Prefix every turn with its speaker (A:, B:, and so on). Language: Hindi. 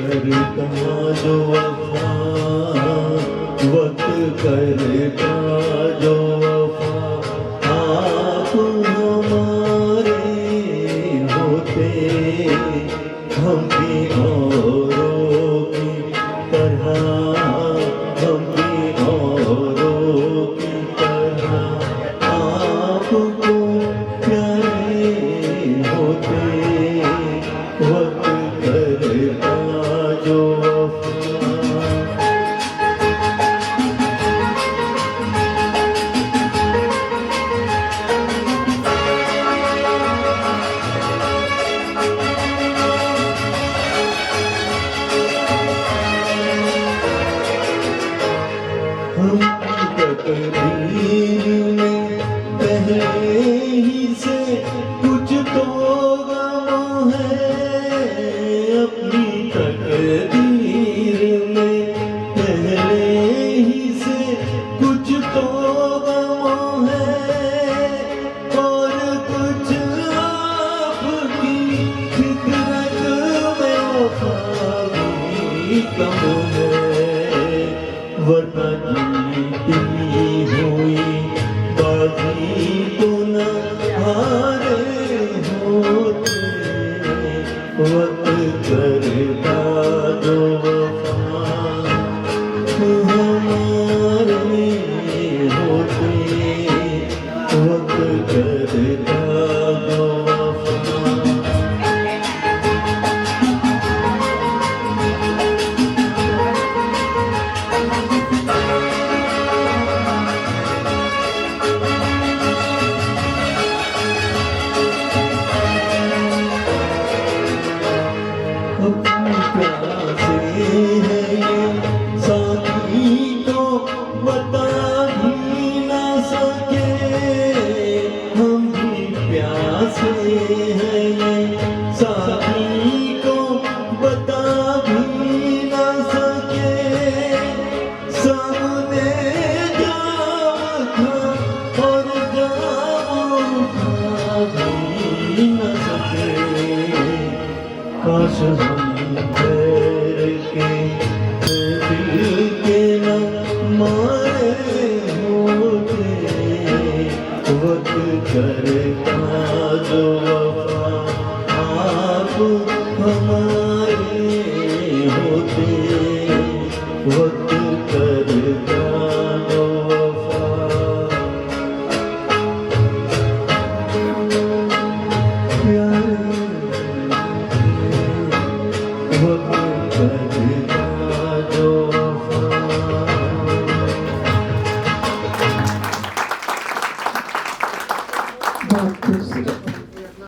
A: करता जो वफा, वक्त करता जो वफा, आप हमारे होते हम भी औरों की तरह, हम भी औरों की तरह आपको प्यारे होते, वक्त करता जो वफा। हम तकदीर में पहले ही से कुछ तो गम है, अपनी तकदीर में पहले ही से कुछ तो गम है, और कुछ आपकी फितरत में वफा भी कम है, वरना जीती हुई बाजी तो न हारे होते, वक्त करता जो वफा हमारे होते, वक्त करता जो वफा। अपनी प्यासे है ये साथी को बता भी ना सके, हम भी प्यासे हैं ये साथी को बता भी ना सके, सबने जाम था और जाम उठा भी न सके, काश हम ठहर के दिल के न मारे होते, वक्त करता जो वफा आप हमारे होते, वक्त करता जो वफा। प्यारे वक्त करता जो वफा।
B: बहुत खूबसूरत।